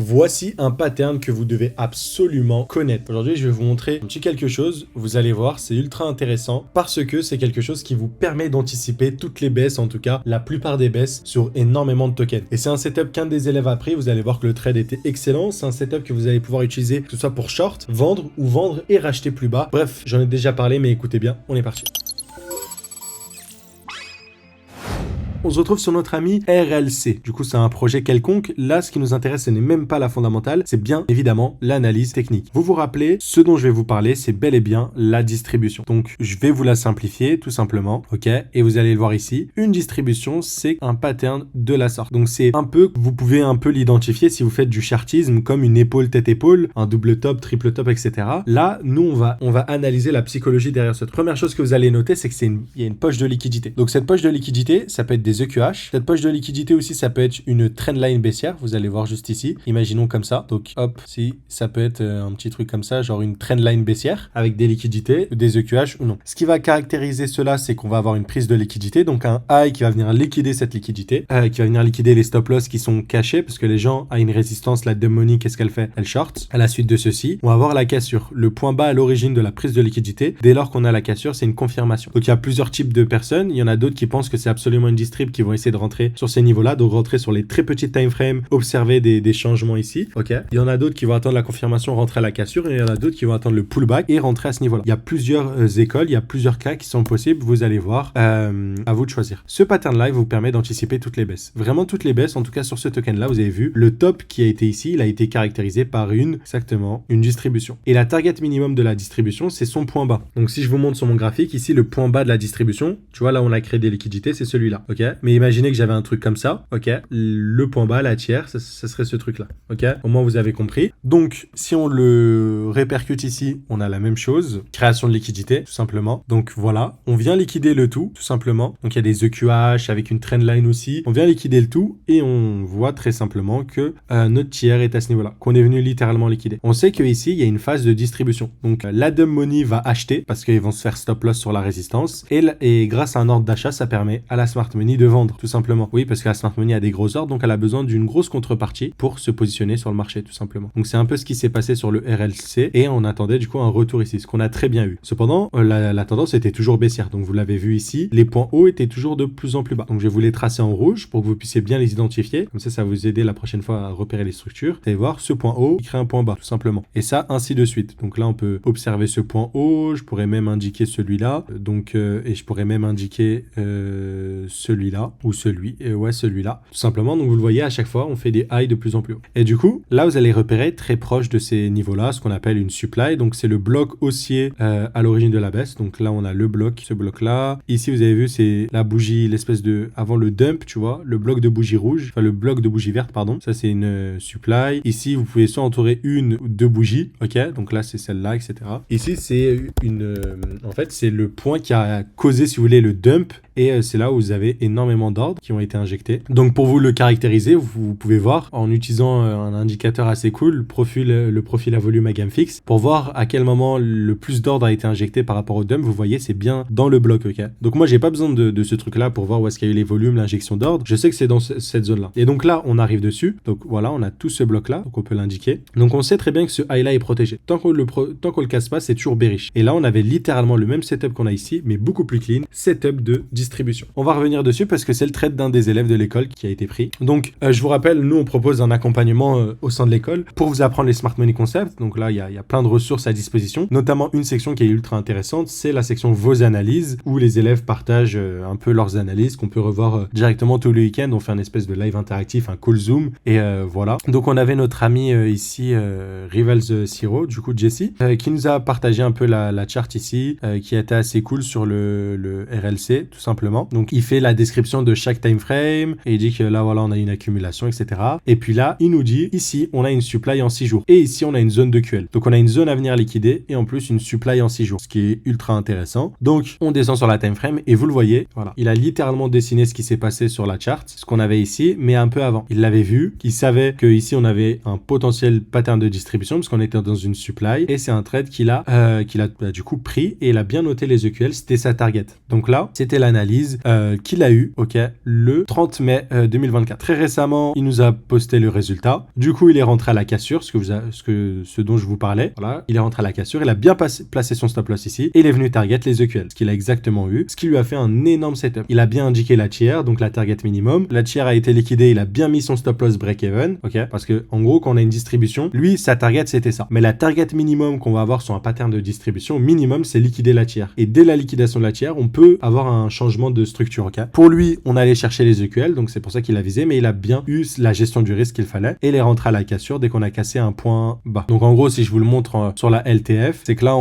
Voici un pattern que vous devez absolument connaître. Aujourd'hui, je vais vous montrer un petit quelque chose. Vous allez voir, c'est ultra intéressant parce que c'est quelque chose qui vous permet d'anticiper toutes les baisses, en tout cas la plupart des baisses sur énormément de tokens. Et c'est un setup qu'un des élèves a pris. Vous allez voir que le trade était excellent. C'est un setup que vous allez pouvoir utiliser que ce soit pour short, vendre et racheter plus bas. Bref, j'en ai déjà parlé, mais écoutez bien, on est parti. On se retrouve sur notre ami RLC. Du coup, c'est un projet quelconque. Là, ce qui nous intéresse, ce n'est même pas la fondamentale, c'est bien évidemment l'analyse technique. Vous vous rappelez, ce dont je vais vous parler, c'est bel et bien la distribution. Donc, je vais vous la simplifier tout simplement, ok? Et vous allez le voir ici. Une distribution, c'est un pattern de la sorte. Donc, c'est un peu, vous pouvez un peu l'identifier si vous faites du chartisme, comme une épaule, tête-épaule, un double top, triple top, etc. Là, nous, on va analyser la psychologie derrière cette. Première chose que vous allez noter, c'est que il y a une poche de liquidité. Donc, cette poche de liquidité, ça peut être des EQH. Cette poche de liquidité aussi, ça peut être une trendline baissière. Vous allez voir juste ici. Imaginons comme ça. Donc, hop, si ça peut être un petit truc comme ça, genre une trendline baissière avec des liquidités, des EQH ou non. Ce qui va caractériser cela, c'est qu'on va avoir une prise de liquidité. Donc, un high qui va venir liquider cette liquidité, qui va venir liquider les stop loss qui sont cachés parce que les gens à une résistance, la dumb money, qu'est-ce qu'elle fait? Elle short. À la suite de ceci, on va avoir la cassure. Le point bas à l'origine de la prise de liquidité, dès lors qu'on a la cassure, c'est une confirmation. Donc, il y a plusieurs types de personnes. Il y en a d'autres qui pensent que c'est absolument une distrib qui vont essayer de rentrer sur ces niveaux-là, donc rentrer sur les très petits time frames, observer des changements ici, ok. Il y en a d'autres qui vont attendre la confirmation, rentrer à la cassure, et il y en a d'autres qui vont attendre le pullback et rentrer à ce niveau-là. Il y a plusieurs écoles, il y a plusieurs cas qui sont possibles, vous allez voir, à vous de choisir. Ce pattern-là, il vous permet d'anticiper toutes les baisses. Vraiment toutes les baisses, en tout cas sur ce token-là, vous avez vu, le top qui a été ici, il a été caractérisé par exactement, une distribution. Et la target minimum de la distribution, c'est son point bas. Donc si je vous montre sur mon graphique, ici, le point bas de la distribution, tu vois, là, on a créé des liquidités, c'est celui-là, ok. Mais imaginez que j'avais un truc comme ça, ok, le point bas, la tiers, ça serait ce truc-là, ok. Au moins, vous avez compris. Donc, si on le répercute ici, on a la même chose, création de liquidité, tout simplement. Donc, voilà, on vient liquider le tout simplement. Donc, il y a des EQH avec une trendline aussi. On vient liquider le tout et on voit très simplement que notre tiers est à ce niveau-là, qu'on est venu littéralement liquider. On sait qu'ici, il y a une phase de distribution. Donc, la dumb money va acheter parce qu'ils vont se faire stop loss sur la résistance et grâce à un ordre d'achat, ça permet à la smart money de vendre, tout simplement. Oui, parce que la smart money a des gros ordres, donc elle a besoin d'une grosse contrepartie pour se positionner sur le marché, tout simplement. Donc c'est un peu ce qui s'est passé sur le RLC et on attendait du coup un retour ici, ce qu'on a très bien eu. Cependant, la tendance était toujours baissière, donc vous l'avez vu ici, les points hauts étaient toujours de plus en plus bas. Donc je vais vous les tracer en rouge pour que vous puissiez bien les identifier, comme ça va vous aider la prochaine fois à repérer les structures. Vous allez voir, ce point haut, il crée un point bas, tout simplement. Et ça, ainsi de suite. Donc là, on peut observer ce point haut, je pourrais même indiquer celui-là, et je pourrais même indiquer celui-là, ou celui-là, tout simplement. Donc vous le voyez, à chaque fois on fait des highs de plus en plus haut. Et du coup là vous allez repérer très proche de ces niveaux là ce qu'on appelle une supply. Donc c'est le bloc haussier à l'origine de la baisse. Donc là on a le bloc, ce bloc là. Ici vous avez vu, c'est la bougie, l'espèce de, avant le dump, tu vois, le bloc de bougie rouge, enfin le bloc de bougie verte, pardon. Ça c'est une supply. Ici vous pouvez soit entourer une ou deux bougies, ok. Donc là c'est celle-là, etc. Ici c'est en fait c'est le point qui a causé, si vous voulez, le dump. Et c'est là où vous avez énormément d'ordres qui ont été injectés. Donc pour vous le caractériser, vous pouvez voir en utilisant un indicateur assez cool, le profil à volume à gamme fixe, pour voir à quel moment le plus d'ordres a été injecté par rapport au dump. Vous voyez, c'est bien dans le bloc, ok. Donc moi j'ai pas besoin de ce truc-là pour voir où est-ce qu'il y a eu les volumes, l'injection d'ordre. Je sais que c'est dans cette zone-là. Et donc là, on arrive dessus. Donc voilà, on a tout ce bloc-là, donc on peut l'indiquer. Donc on sait très bien que ce high-là est protégé. Tant qu'on le casse pas, c'est toujours bearish. Et là, on avait littéralement le même setup qu'on a ici, mais beaucoup plus clean, setup de distribution. On va revenir dessus parce que c'est le trade d'un des élèves de l'école qui a été pris. Donc, je vous rappelle, nous, on propose un accompagnement au sein de l'école pour vous apprendre les Smart Money Concepts. Donc là, il y a plein de ressources à disposition, notamment une section qui est ultra intéressante, c'est la section Vos analyses, où les élèves partagent un peu leurs analyses qu'on peut revoir directement tous les week-ends. On fait un espèce de live interactif, un call Zoom, et voilà. Donc, on avait notre ami ici, Rivals Zero, du coup, Jesse, qui nous a partagé un peu la chart ici, qui était assez cool sur le RLC, tout simplement. Donc, il fait la description de chaque time frame et il dit que là, voilà, on a une accumulation, etc. Et puis là, il nous dit, ici, on a une supply en 6 jours. Et ici, on a une zone de QL. Donc, on a une zone à venir liquider et en plus, une supply en 6 jours, ce qui est ultra intéressant. Donc, on descend sur la time frame et vous le voyez, voilà. Il a littéralement dessiné ce qui s'est passé sur la chart, ce qu'on avait ici, mais un peu avant. Il l'avait vu, il savait que ici, on avait un potentiel pattern de distribution parce qu'on était dans une supply et c'est un trade qu'il a du coup pris et il a bien noté les EQL, c'était sa target. Donc là, c'était l'analyse. analyse qu'il a eu, ok, le 30 mai 2024. Très récemment, il nous a posté le résultat. Du coup, il est rentré à la cassure, ce dont je vous parlais. Voilà, il est rentré à la cassure, il a bien placé son stop loss ici et il est venu target les EQL, ce qu'il a exactement eu, ce qui lui a fait un énorme setup. Il a bien indiqué la tier, donc la target minimum. La tier a été liquidée, il a bien mis son stop loss break even, ok, parce que en gros, quand on a une distribution, lui, sa target c'était ça. Mais la target minimum qu'on va avoir sur un pattern de distribution, minimum, c'est liquider la tier. Et dès la liquidation de la tier, on peut avoir un changement de structure, ok. Pour lui, on allait chercher les EQL, donc c'est pour ça qu'il a visé, mais il a bien eu la gestion du risque qu'il fallait et il est rentré à la cassure dès qu'on a cassé un point bas. Donc en gros, si je vous le montre sur la LTF, c'est que là,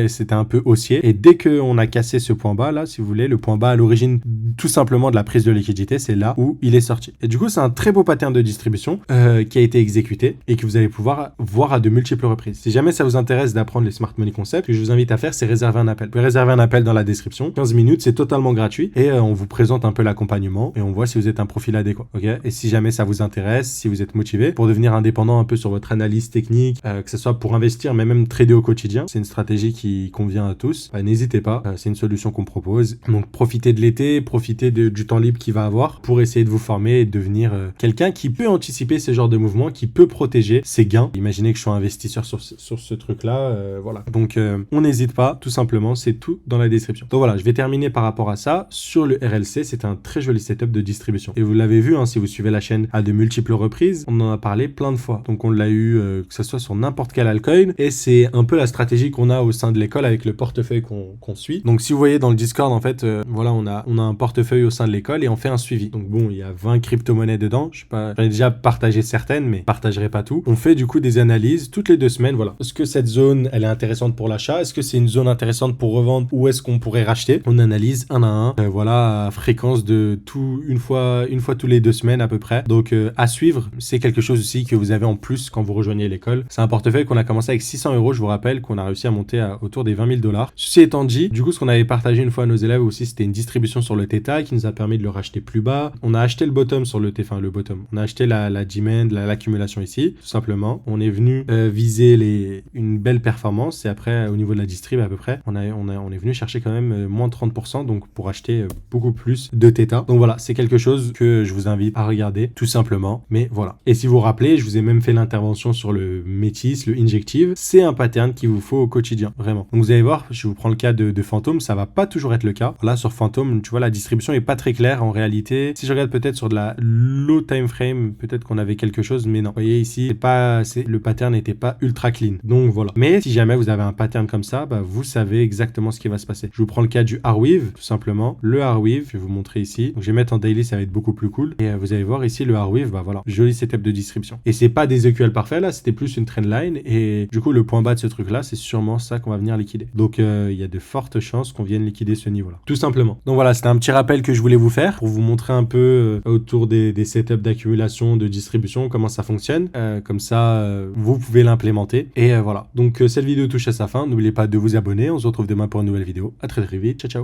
c'était un peu haussier et dès qu'on a cassé ce point bas là, si vous voulez, le point bas à l'origine tout simplement de la prise de liquidité, c'est là où il est sorti. Et du coup, c'est un très beau pattern de distribution qui a été exécuté et que vous allez pouvoir voir à de multiples reprises. Si jamais ça vous intéresse d'apprendre les smart money concepts, ce que je vous invite à faire, c'est réserver un appel. Vous pouvez réserver un appel dans la description, 15 minutes, c'est totalement gratuit et on vous présente un peu l'accompagnement et on voit si vous êtes un profil adéquat, ok. Et si jamais ça vous intéresse, si vous êtes motivé pour devenir indépendant un peu sur votre analyse technique, que ce soit pour investir, mais même trader au quotidien, c'est une stratégie qui convient à tous, n'hésitez pas, c'est une solution qu'on propose. Donc profitez de l'été, profitez du temps libre qu'il va avoir pour essayer de vous former et de devenir quelqu'un qui peut anticiper ce genre de mouvements, qui peut protéger ses gains. Imaginez que je sois investisseur sur ce truc-là, voilà. Donc on n'hésite pas, tout simplement, c'est tout dans la description. Donc voilà, je vais terminer par rapport à ça. Sur le RLC, c'est un très joli setup de distribution. Et vous l'avez vu, hein, si vous suivez la chaîne à de multiples reprises, on en a parlé plein de fois. Donc on l'a eu, que ce soit sur n'importe quel altcoin, et c'est un peu la stratégie qu'on a au sein de l'école avec le portefeuille qu'on suit. Donc si vous voyez dans le Discord, en fait, voilà, on a un portefeuille au sein de l'école et on fait un suivi. Donc bon, il y a 20 crypto-monnaies dedans. Je sais pas, j'en ai déjà partagé certaines, mais je partagerai pas tout. On fait du coup des analyses toutes les 2 semaines. Voilà. Est-ce que cette zone, elle est intéressante pour l'achat? Est-ce que c'est une zone intéressante pour revendre? Ou est-ce qu'on pourrait racheter? On analyse un à un. Voilà, à fréquence de une fois tous les 2 semaines à peu près. Donc à suivre, c'est quelque chose aussi que vous avez en plus quand vous rejoignez l'école. C'est un portefeuille qu'on a commencé avec 600 €. Je vous rappelle qu'on a réussi à monter autour des 20 000 $. Ceci étant dit, du coup, ce qu'on avait partagé une fois à nos élèves aussi, c'était une distribution sur le Theta qui nous a permis de le racheter plus bas. On a acheté le bottom sur le Theta, le bottom. On a acheté la demand, l'accumulation ici, tout simplement. On est venu viser une belle performance et après, au niveau de la distrib à peu près, on est venu chercher quand même moins de 30%, donc pour acheter beaucoup plus de Theta. Donc voilà, c'est quelque chose que je vous invite à regarder, tout simplement. Mais voilà. Et si vous vous rappelez, je vous ai même fait l'intervention sur le Métis, le Injective. C'est un pattern qu'il vous faut au quotidien, vraiment. Donc vous allez voir, je vous prends le cas de Phantom, ça va pas toujours être le cas. Là, sur Phantom, tu vois, la distribution est pas très claire en réalité. Si je regarde peut-être sur de la low time frame, peut-être qu'on avait quelque chose, mais non. Vous voyez ici, le pattern n'était pas ultra clean. Donc voilà. Mais si jamais vous avez un pattern comme ça, vous savez exactement ce qui va se passer. Je vous prends le cas du Arweave, tout simplement. Le Arweave, je vais vous montrer ici. Donc je vais mettre en daily, ça va être beaucoup plus cool. Et vous allez voir ici le Arweave, voilà, joli setup de distribution. Et c'est pas des EQL parfaits là, c'était plus une trendline. Et du coup, le point bas de ce truc là, c'est sûrement ça qu'on va venir liquider. Donc il y a de fortes chances qu'on vienne liquider ce niveau là, tout simplement. Donc voilà, c'était un petit rappel que je voulais vous faire pour vous montrer un peu autour des setups d'accumulation, de distribution, comment ça fonctionne. Comme ça, vous pouvez l'implémenter. Et voilà. Donc cette vidéo touche à sa fin. N'oubliez pas de vous abonner. On se retrouve demain pour une nouvelle vidéo. À très très vite. Ciao ciao.